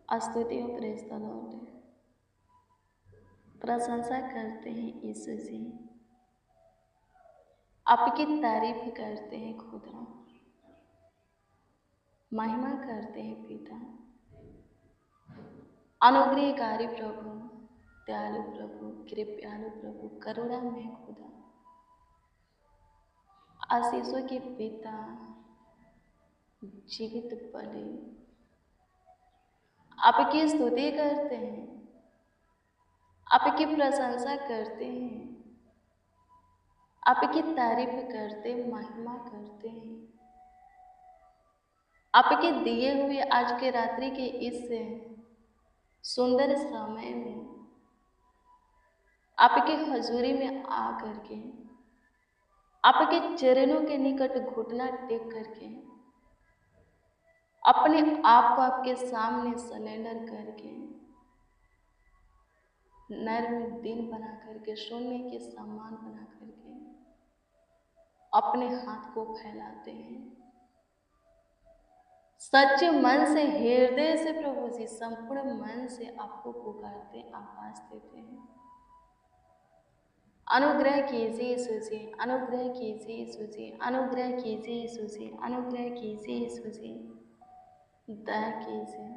स्तुति और praise the Lord. प्रशंसा करते हैं यीशु जी, आपकी तारीफ करते हैं खुदा, महिमा करते हैं पिता। अनुग्रहकारी प्रभु, दयालु प्रभु, कृपालु प्रभु, करुणामय खुदा, आशीषों के पिता, जीवित बलि, आपकी स्तुति करते हैं, आपकी प्रशंसा करते हैं, आपकी तारीफ करते, महिमा करते हैं। आपके दिए हुए आज के रात्रि के इस सुंदर समय में आपके हजूरी में आ करके, आपके चरणों के निकट घुटना टेक करके, अपने आप को आपके सामने सरेंडर करके, नर्म दिन बना करके, सोने के समान बना करके अपने हाथ को फैलाते हैं। सच्चे मन से, हृदय से प्रभु जी, संपूर्ण मन से आपको पुकारते, आवाज देते हैं। अनुग्रह कीजिए यीशु जी, अनुग्रह कीजिए यीशु जी, अनुग्रह कीजिए यीशु जी, अनुग्रह कीजिए यीशु जी, दया कीजिए,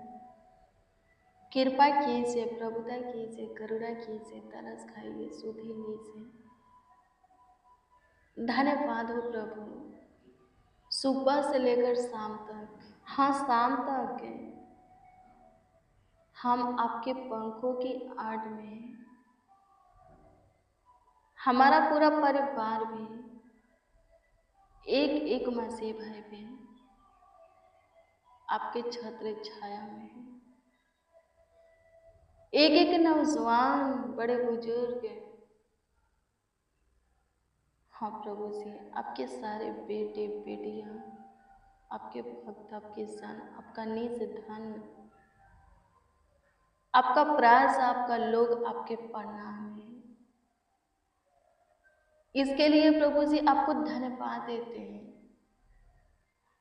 कृपा कीजिए, प्रभुता कीजिए, करुणा कीजिए, तरस खाइए, सुधि लीजिए। धन्यवाद हो प्रभु, सुबह से लेकर शाम तक, हाँ शाम तक हम आपके पंखों की आड़ में हैं। हमारा पूरा परिवार भी, एक एक मसीह भाई बहन आपके छत्र छाया में है। एक एक नौजवान, बड़े बुजुर्ग, हाँ प्रभु जी, आपके सारे बेटे बेटियां, आपके भक्त, आपके सन, आपका निज धन, आपका प्रास, आपका लोग आपके प्रणाम है। इसके लिए प्रभु जी आपको धन्यवाद देते हैं,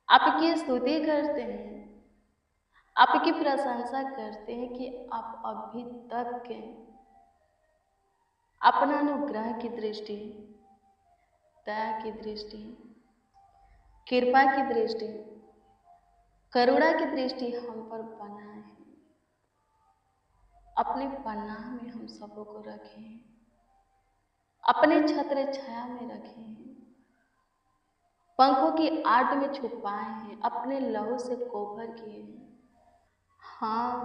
आपकी स्तुति करते हैं, आपकी प्रशंसा करते हैं कि आप अभी तक के अपना अनुग्रह की दृष्टि, दया की दृष्टि, कृपा की दृष्टि, करुणा की दृष्टि हम पर बनाए हैं। अपने पनाह में हम सबों को रखें, अपने छत्र छाया में रखें, पंखों की आड़ में छुपाए हैं, अपने लहू से कोभर किए हैं। हाँ,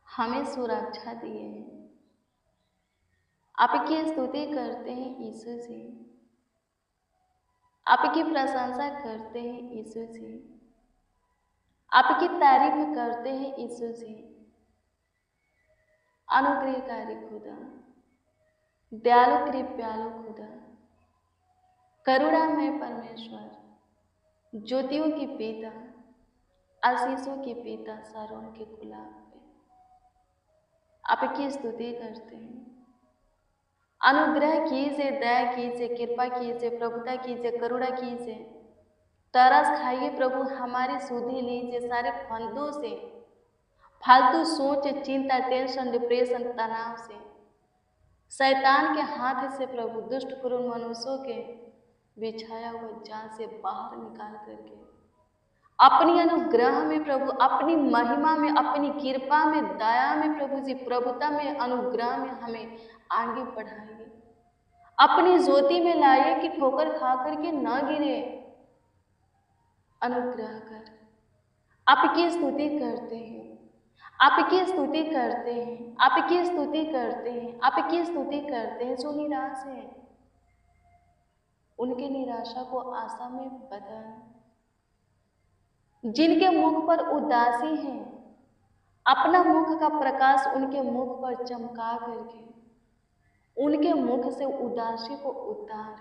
हमें सुरक्षा दिए हैं। आपकी स्तुति करते हैं यीशु जी, आपकी प्रशंसा करते हैं यीशु जी, आपकी तारीफ करते हैं यीशु जी। अनुग्रहकारी खुदा, दयालु कृपालु खुदा, करुणामय परमेश्वर, ज्योतियों की पिता, आशीषों की पिता, सारों के गुलाब पे आपकी स्तुति करते हैं। अनुग्रह कीजिए, दया कीजिए, कृपा कीजिए, प्रभुता कीजिए, करुणा कीजिए, तरस खाइए प्रभु, हमारी सुधि लीजिए सारे फंदों से, फालतू सोच, चिंता, टेंशन, डिप्रेशन, तनाव से, शैतान के हाथ से प्रभु, दुष्ट क्रूर मनुष्यों के बिछाया हुआ जाल से बाहर निकाल करके अपनी अनुग्रह में प्रभु, अपनी महिमा में, अपनी कृपा में, दया में प्रभु जी, प्रभुता में, अनुग्रह में हमें आगे बढ़ाइए, अपनी ज्योति में लाइए कि ठोकर खा करके न गिरे। अनुग्रह कर, आपकी स्तुति करते हैं, आपकी स्तुति करते हैं, आपकी स्तुति करते हैं, आपकी स्तुति करते हैं। जो निराश है उनके निराशा को आशा में बदल, जिनके मुख पर उदासी है अपना मुख का प्रकाश उनके मुख पर चमका करके उनके मुख से उदासी को उतार।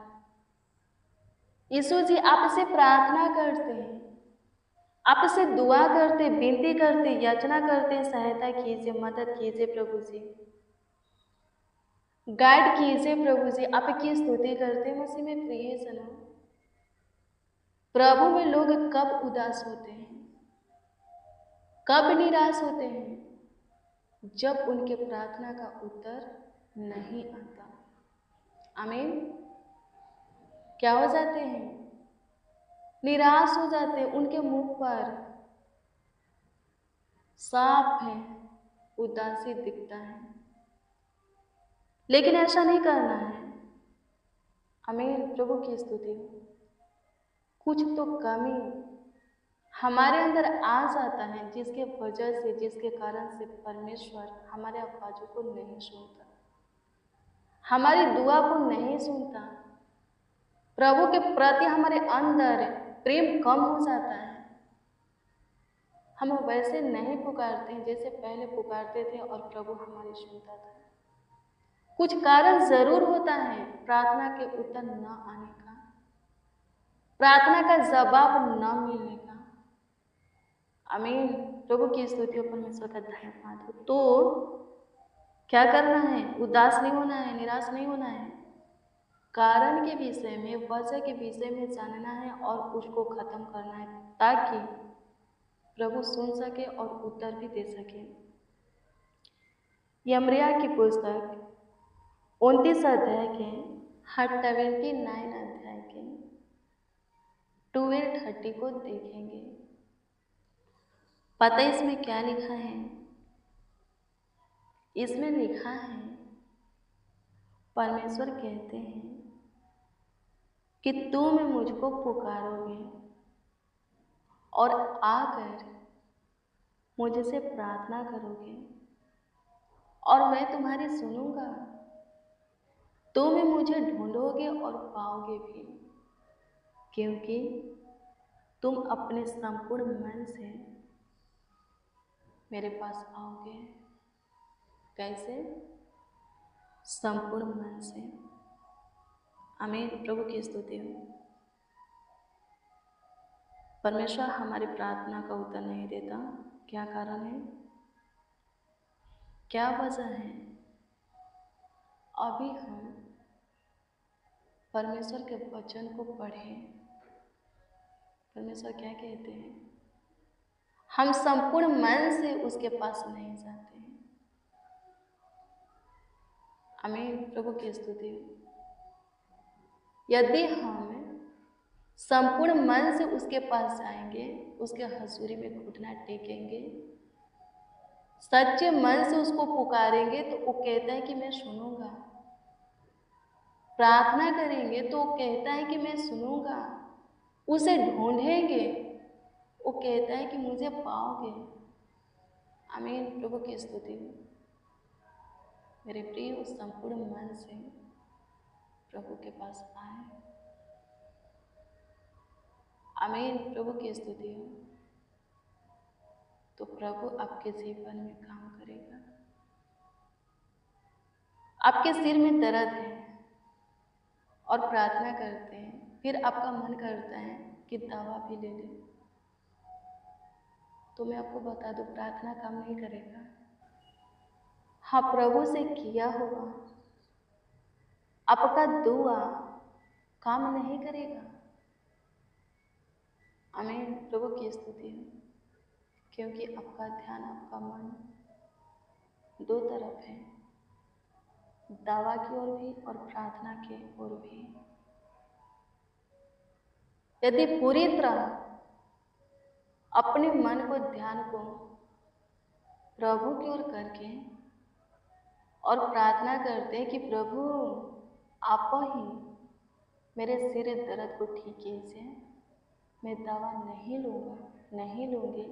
यीशु जी आपसे प्रार्थना करते हैं, आपसे दुआ करते, विनती करते, याचना करते, सहायता कीजिए, मदद कीजिए प्रभु जी, गाइड कीजिए प्रभु जी। आपकी स्तुति करते मसीह में प्रिय सनम, प्रभु में लोग कब उदास होते हैं, कब निराश होते हैं? जब उनके प्रार्थना का उत्तर नहीं आता। आमीन। क्या हो जाते हैं? निराश हो जाते हैं। उनके मुख पर साफ है उदासी दिखता है। लेकिन ऐसा नहीं करना है। आमीन। प्रभु की स्तुति हो। कुछ तो कमी हमारे अंदर आ जाता है, जिसके वजह से, जिसके कारण से परमेश्वर हमारे आवाज़ों को नहीं सुनता, हमारी दुआ को नहीं सुनता। प्रभु के प्रति हमारे अंदर प्रेम कम हो जाता है। हम वैसे नहीं पुकारते जैसे पहले पुकारते थे और प्रभु हमारी सुनता था। कुछ कारण जरूर होता है प्रार्थना के उत्तर न आने का, प्रार्थना का जवाब न मिलने का। आमीन। प्रभु की स्तुति और परमेश्वर का धन्यवाद हो। तो क्या करना है? उदास नहीं होना है, निराश नहीं होना है। कारण के विषय में, वजह के विषय में जानना है और उसको खत्म करना है, ताकि प्रभु सुन सके और उत्तर भी दे सके। यमरिया की पुस्तक 29 अध्याय के 79 अध्याय के 12:30 को देखेंगे। पता है इसमें क्या लिखा है? इसमें लिखा है, परमेश्वर कहते हैं कि तुम मुझको पुकारोगे और आकर मुझसे प्रार्थना करोगे और मैं तुम्हारी सुनूंगा। तुम मुझे ढूंढोगे और पाओगे भी, क्योंकि तुम अपने संपूर्ण मन से मेरे पास आओगे। कैसे? संपूर्ण मन से। आमीन। प्रभु की स्तुति हो। परमेश्वर हमारी प्रार्थना का उत्तर नहीं देता। क्या कारण है? क्या वजह है? अभी हम परमेश्वर के वचन को पढ़ें। परमेश्वर क्या कहते हैं? हम संपूर्ण मन से उसके पास नहीं जाते हैं। आमीन। प्रभु की स्तुति हो। यदि हम संपूर्ण मन से उसके पास जाएंगे, उसके हजूरी में घुटना टेकेंगे, सच्चे मन से उसको पुकारेंगे, तो वो कहता है कि मैं सुनूंगा। प्रार्थना करेंगे तो वो कहता है कि मैं सुनूंगा। उसे ढूंढेंगे, वो कहता है कि मुझे पाओगे। आमीन। प्रभु की स्तुति। मेरे प्रिय, उस संपूर्ण मन से प्रभु के पास आए। आमीन। प्रभु की स्तुति हो। तो प्रभु आपके जीवन में काम करेगा। आपके सिर में दर्द है और प्रार्थना करते हैं, फिर आपका मन करता है कि दवा भी ले ले, तो मैं आपको बता दूं, प्रार्थना काम नहीं करेगा। हाँ, प्रभु से किया हुआ आपका दुआ काम नहीं करेगा। आमीन। प्रभु की स्तुति है। क्योंकि आपका ध्यान, आपका मन दो तरफ है, दवा की ओर भी और प्रार्थना की ओर भी। यदि पूरी तरह अपने मन को, ध्यान को प्रभु की ओर करके और प्रार्थना करते हैं कि प्रभु आप ही मेरे सिर दर्द को ठीक कीजिए, मैं दवा नहीं लूँगा, नहीं लूँगी,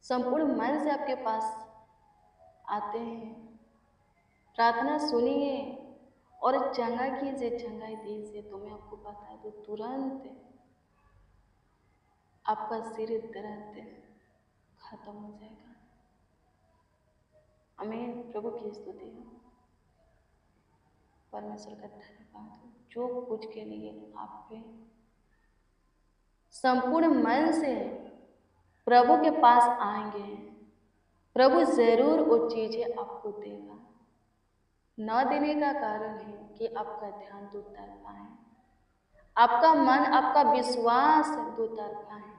संपूर्ण मन से आपके पास आते हैं, प्रार्थना सुनिए और चंगा कीजिए, चंगाई दीजिए, तो मैं आपको बता दूं, तुरंत आपका सिर दर्द खत्म हो जाएगा। आमीन। प्रभु की स्तुति हो। परमेश्वर का धन्यवाद हो, जो कुछ के लिए आप पे संपूर्ण मन से प्रभु के पास आएंगे, प्रभु जरूर वो चीजें आपको देगा। न देने का कारण है कि आपका ध्यान दो तरफा है, आपका मन, आपका विश्वास दो तरफा है।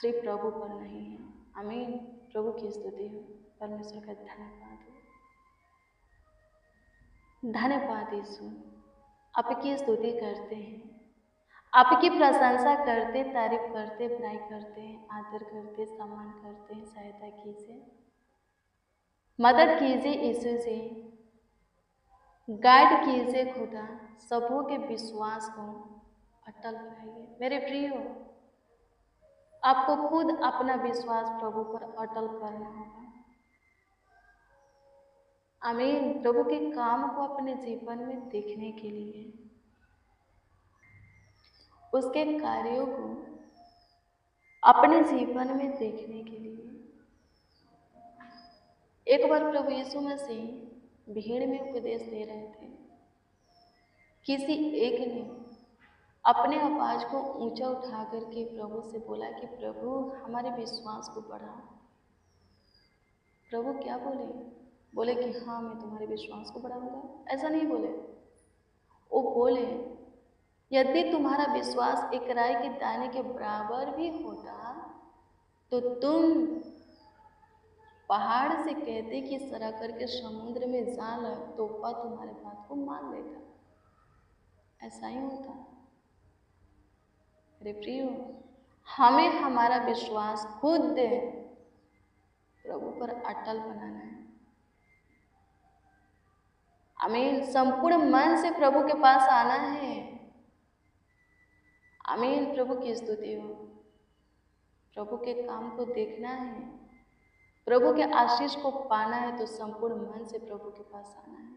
सिर्फ प्रभु पर नहीं है। आमीन। प्रभु की स्तुति हो, परमेश्वर का धन्यवाद हो। धन्यवाद यीशु, आपकी स्तुति करते हैं, आपकी प्रशंसा करते, तारीफ करते, बुराई करते हैं, आदर करते, सम्मान करते हैं। सहायता कीजिए, मदद कीजिए यीशु जी, गाइड कीजिए खुदा, सबों के विश्वास को अटल बनाइए। मेरे प्रियो, आपको खुद अपना विश्वास प्रभु पर अटल करना होगा। आमीन। प्रभु के काम को अपने जीवन में देखने के लिए, उसके कार्यों को अपने जीवन में देखने के लिए। एक बार प्रभु यीशु मसीह भीड़ में उपदेश दे रहे थे। किसी एक ने अपने आवाज को ऊंचा उठा करके प्रभु से बोला कि प्रभु हमारे विश्वास को बढ़ाओ। प्रभु क्या बोले? बोले कि हाँ, मैं तुम्हारे विश्वास को बढ़ाऊंगा। ऐसा नहीं बोले। वो बोले, यदि तुम्हारा विश्वास एक राई के दाने के बराबर भी होता तो तुम पहाड़ से कहते कि सरा करके समुद्र में जा लग, तो वह तुम्हारे बात को मान लेता। ऐसा ही होता। अरे प्रियो, हमें हमारा विश्वास खुद प्रभु पर अटल बनाना है। आमीन। संपूर्ण मन से प्रभु के पास आना है। आमीन। प्रभु की स्तुति हो। प्रभु के काम को देखना है, प्रभु के आशीष को पाना है तो संपूर्ण मन से प्रभु के पास आना है,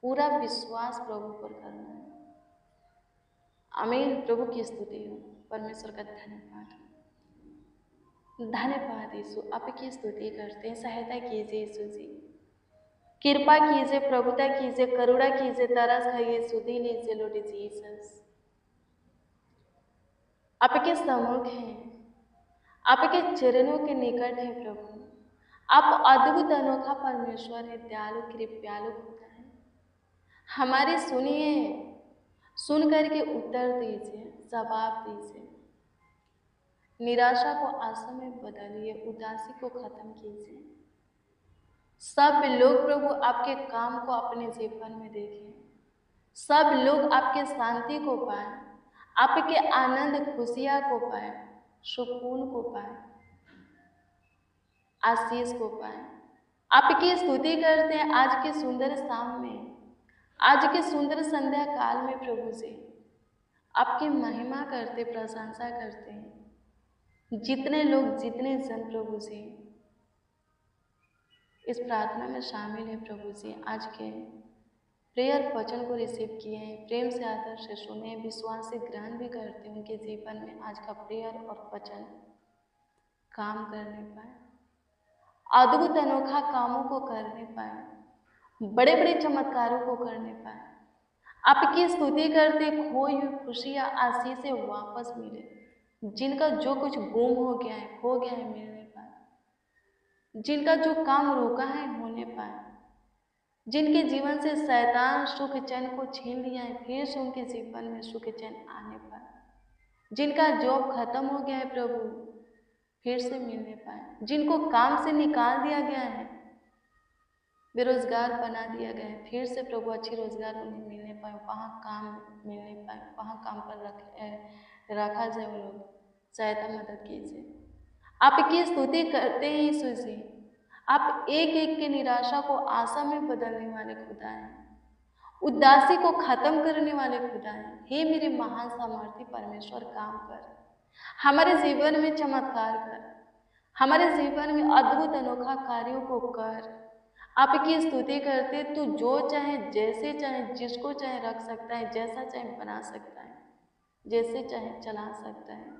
पूरा विश्वास प्रभु पर करना है। आमीन। प्रभु की स्तुति हो, परमेश्वर का धन्यवाद। धन्यवाद यीशु, आपकी स्तुति करते हैं। सहायता कीजिए यीशु जी, कृपा कीजिए, प्रभुता कीजिए, करुणा कीजिए, तरस खाइए, सुधी लीजिए लॉर्ड जीसस। आपके सम्मुख हैं, आपके चरणों के निकट है प्रभु। आप अद्भुत अनोखा परमेश्वर है, दयालु कृपालु होता है। हमारी सुनिए, सुन करके उत्तर दीजिए, जवाब दीजिए। निराशा को आशा में बदलिए, उदासी को खत्म कीजिए। सब लोग प्रभु आपके काम को अपने जीवन में देखें। सब लोग आपके शांति को पाए, आपके आनंद खुशियां को पाए, सुकून को पाए, आशीष को पाए। आपकी स्तुति करते हैं आज के सुंदर शाम में, आज के सुंदर संध्या काल में प्रभु जी आपकी महिमा करते, प्रशंसा करते हैं। जितने लोग, जितने जन प्रभु जी इस प्रार्थना में शामिल है प्रभु जी, आज के प्रेयर वचन को रिसीव किए हैं, प्रेम से आदर से सुने, विश्वास से ग्रहण भी करते हैं, उनके जीवन में आज का प्रेयर और वचन काम करने पाए, अद्भुत अनोखा कामों को करने पाए, बड़े बड़े चमत्कारों को करने पाए। आपकी स्तुति करते खोई हुई खुशियां आशीष से वापस मिले, जिनका जो कुछ गुम हो गया है, खो गया है, मिलने पाए, जिनका जो काम रोका है होने पाए, जिनके जीवन से शैतान सुख चैन को छीन लिया है, फिर से उनके जीवन में सुख चैन आने पाए, जिनका जॉब खत्म हो गया है प्रभु फिर से मिलने पाए, जिनको काम से निकाल दिया गया है, बेरोजगार बना दिया गया है, फिर से प्रभु अच्छी रोजगार उन्हें मिलने पाए, वहाँ काम मिलने पाए, वहाँ काम पर रखा जाए। वो लोग सहायता मदद कीजिए। आपकी स्तुति करते हैं यीशु जी, आप एक एक की निराशा को आशा में बदलने वाले खुदा हैं, उदासी को खत्म करने वाले खुदा हैं। हे मेरे महान सामर्थी परमेश्वर, काम कर, हमारे जीवन में चमत्कार कर, हमारे जीवन में अद्भुत अनोखा कार्यों को कर। आपकी स्तुति करते तू जो चाहे, जैसे चाहे, जिसको चाहे रख सकता है, जैसा चाहे बना सकता है, जैसे चाहे चला सकता है।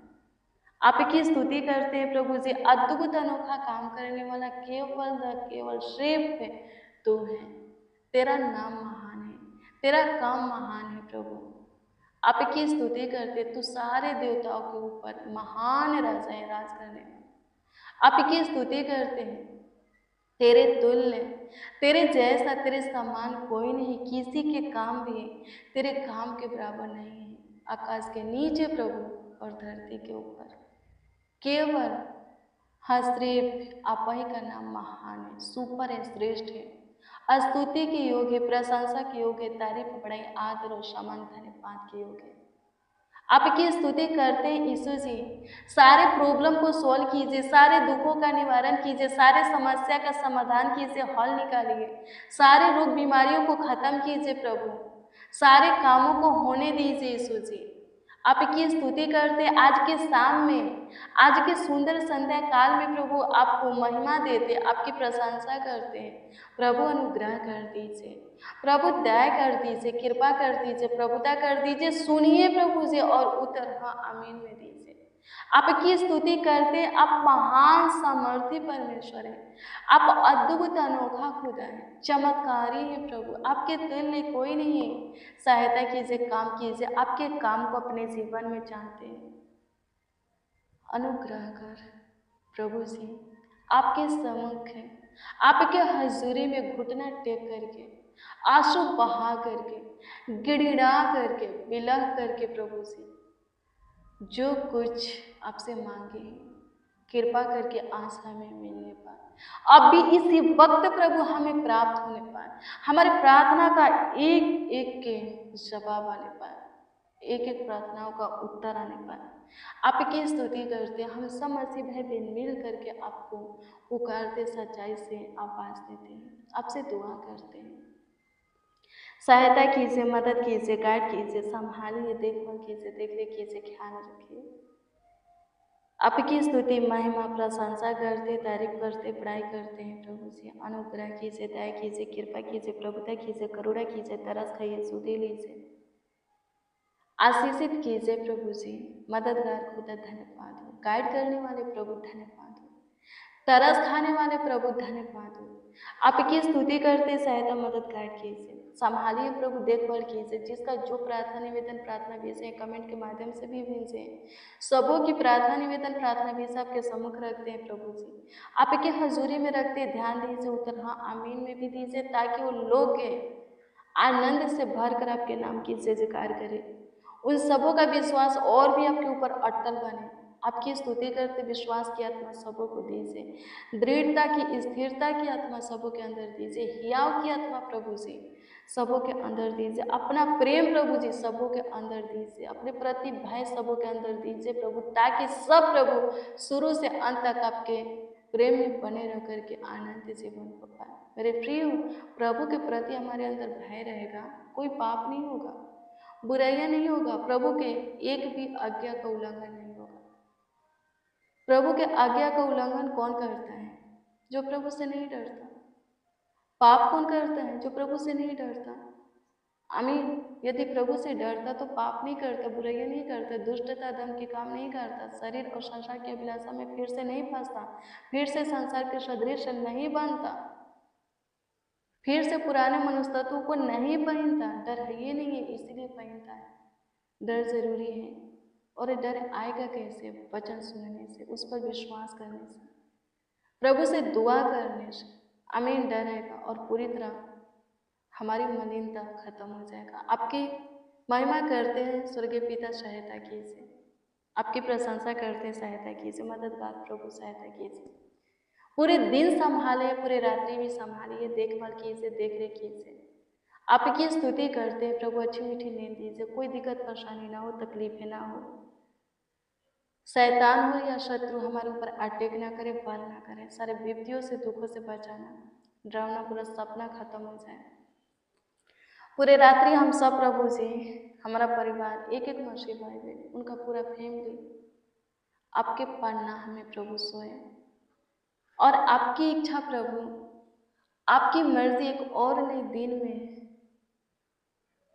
आपकी स्तुति करते हैं प्रभु जी, अद्भुत अनोखा काम करने वाला केवल सिर्फ तू है। तेरा नाम महान है, तेरा काम महान है प्रभु। आपकी स्तुति करते, तू सारे देवताओं के ऊपर महान राजा है, राज करने वाला। आपकी स्तुति करते हैं, तेरे तुल्य, तेरे जैसा, तेरे समान कोई नहीं, किसी के काम भी तेरे काम के बराबर नहीं है, आकाश के नीचे प्रभु और धरती के ऊपर। केवल हाँ सिर्फ आप ही का नाम महान है, सुपर है, श्रेष्ठ है, स्तुति के योग है, प्रशंसा के योग है, तारीफ बड़ाई आदर और सम्मान धन्यवाद के योग है। आपकी स्तुति करते हैं यीशु जी। सारे प्रॉब्लम को सॉल्व कीजिए, सारे दुखों का निवारण कीजिए, सारे समस्या का समाधान कीजिए, हल निकालिए, सारे रोग बीमारियों को खत्म कीजिए प्रभु, सारे कामों को होने दीजिए यीशु जी। आपकी स्तुति करते आज के शाम में, आज के सुंदर संध्या काल में प्रभु आपको महिमा देते, आपकी प्रशंसा करते हैं। प्रभु अनुग्रह कर दीजिए, प्रभु दया कर दीजिए, कृपा कर दीजिए, प्रभुता कर दीजिए, सुनिए प्रभु जी और उत्तर हाँ आमीन में दीजिए। आपकी स्तुति करते आप महान सामर्थी परमेश्वर हैं, आप अद्भुत अनोखा खुदा है, चमत्कारी है प्रभु, आपके तुल्य कोई नहीं है। सहायता कीजिए, काम कीजिए, आपके काम को अपने जीवन में चाहते हैं। अनुग्रह कर प्रभु जी, आपके सम्मुख है, आपके हजूरी में घुटना टेक करके, आंसू बहा करके, गिड़गिड़ा करके, बिलख करके प्रभु जी जो कुछ आपसे मांगे हैं कृपा करके आज हमें मिलने पाए, अब भी इसी वक्त प्रभु हमें प्राप्त होने पाए, हमारे प्रार्थना का एक एक के जवाब आने पाए, एक एक प्रार्थनाओं का उत्तर आने पाए। आपकी स्तुति करते हम सब मसीह भाई बहन मिल करके आपको पुकारते, सच्चाई से आवाज देते हैं, आपसे दुआ करते हैं। सहायता कीजिए, मदद कीजिए, गाइड कीजिए, संभालिए, देखभाल कीजिए, देख रेख कीजिए, ख्याल रखिए। आपकी स्तुति महिमा प्रशंसा करते, तारीफ करते, बड़ाई करते हैं प्रभु जी। अनुग्रह कीजिए, दया कीजिए, कृपा कीजिए, प्रभुता कीजिए, करुणा कीजिए, तरस खाइए, सुधि लीजिए, आशीषित कीजिए प्रभु जी। मददगार खुदा धन्यवाद हो, गाइड करने वाले प्रभु धन्यवाद हो, तरस खाने वाले प्रभु धन्यवाद हो। आपकी स्तुति करते, सहायता मदद गाइड कीजिए, संभालिए प्रभु, देखभाल कीजिए। जिसका जो प्रार्थना निवेदन प्रार्थना भेजे कमेंट के माध्यम से भी भेजे, सबों की प्रार्थना निवेदन प्रार्थना भेजे आपके सम्मुख रखते हैं प्रभु जी, आपके हजूरी में रखते, ध्यान दीजिए, उत्तर हाँ आमीन में भी दीजिए, ताकि वो लोग आनंद से भर कर आपके नाम की जय जयकार करें। उन सबों का विश्वास और भी आपके ऊपर अटल बने। आपकी स्तुति करते विश्वास की आत्मा सबों को दीजिए, दृढ़ता की स्थिरता की आत्मा सबों के अंदर दीजिए, हियाव की आत्मा प्रभु जी सबों के अंदर दीजिए, अपना प्रेम प्रभु जी सबों के अंदर दीजिए, अपने प्रति भय सबों के अंदर दीजिए प्रभु, ताकि सब प्रभु शुरू से अंत तक आपके प्रेम में बने रह करके आनंद जीवन को पाए। मेरे प्रिय प्रभु के प्रति हमारे अंदर भय रहेगा, कोई पाप नहीं होगा, बुराइयां नहीं होगा, प्रभु के एक भी आज्ञा का उल्लंघन नहीं होगा। प्रभु के आज्ञा का उल्लंघन कौन करता है? जो प्रभु से नहीं डरता। पाप कौन करता है? जो प्रभु से नहीं डरता। आमीन। यदि प्रभु से डरता तो पाप नहीं करता, बुराइयां नहीं करता, दुष्टता धर्म के काम नहीं करता, शरीर और संसार की अभिलाषा में फिर से नहीं फंसता, फिर से संसार के सदृश नहीं बनता, फिर से पुराने मनुष्य तत्वों को नहीं पहनता। डर है ये नहीं है इसलिए पहनता है। डर जरूरी है, और डर आएगा कैसे? वचन सुनने से, उस पर विश्वास करने से, प्रभु से दुआ करने से। आमीन। डर आएगा और पूरी तरह हमारी मलिनता खत्म हो जाएगा। आपकी महिमा करते हैं स्वर्गीय पिता, सहायता कीजिए, आपकी प्रशंसा करते हैं, सहायता कीजिए, मददगार प्रभु सहायता कीजिए, पूरे दिन संभाले, पूरे रात्रि भी संभालिए, देखभाल कीजिए, देख रेख कीजिए। आपकी स्तुति करते हैं प्रभु, अच्छी मीठी नींद दीजिए, कोई दिक्कत परेशानी ना हो, तकलीफें ना हो, शैतान हो या शत्रु हमारे ऊपर अटैक ना करे, वार ना करे, सारे विपत्तियों से, दुखों से बचाना, डरावना पूरा सपना खत्म हो जाए। पूरे रात्रि हम सब प्रभु जी, हमारा परिवार, एक एक मसीह भाई बहन, उनका पूरा फैमिली आपके पन्ना हमें प्रभु सोए, और आपकी इच्छा प्रभु, आपकी मर्जी एक और नए दिन में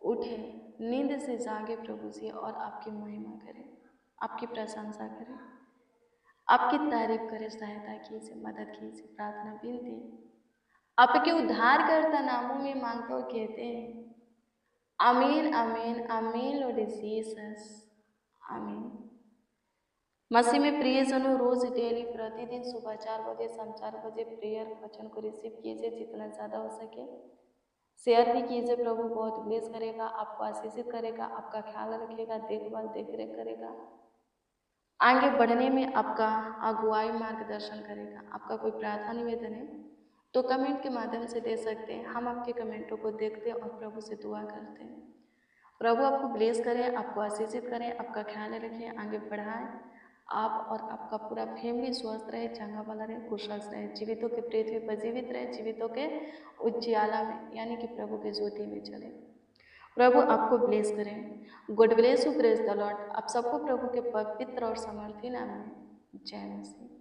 उठे, नींद से जागे प्रभु जी, और आपकी महिमा करें, आपकी प्रशंसा करें, आपकी तारीफ करें, सहायता कीजिए, मदद कीजिए। प्रार्थना विनती आपके उद्धारकर्ता नामों में मांगते और कहते हैं आमीन, आमीन, आमीन। लॉर्ड जीसस, आमीन। मसीह में प्रियजनों, रोज डेली प्रतिदिन सुबह 4 बजे, शाम 4 बजे प्रेयर वचन को रिसीव कीजिए, जितना ज़्यादा हो सके शेयर भी कीजिए। प्रभु बहुत ब्लेस करेगा, आपको आशीषित करेगा, आपका ख्याल रखेगा, देखभाल देख रेख करेगा। आगे बढ़ने में आपका अगुवाई मार्गदर्शन करेगा। आपका कोई प्रार्थना निवेदन है तो कमेंट के माध्यम से दे सकते हैं। हम आपके कमेंटों को देखते हैं और प्रभु से दुआ करते हैं। प्रभु आपको ब्लेस करें, आपको आशीषित करें, आपका ख्याल रखें, आगे बढ़ाएं। आप और आपका पूरा फैमिली स्वस्थ रहे, चंगा भला रहे, कुशल रहे, जीवितों के पृथ्वी पर जीवित रहे, जीवितों के उज्ज्वला में यानी कि प्रभु के ज्योति में चले। प्रभु आपको ब्लेस करें। God bless you, praise the Lord. आप सबको प्रभु के पवित्र और समर्थी नाम में जय मसीह।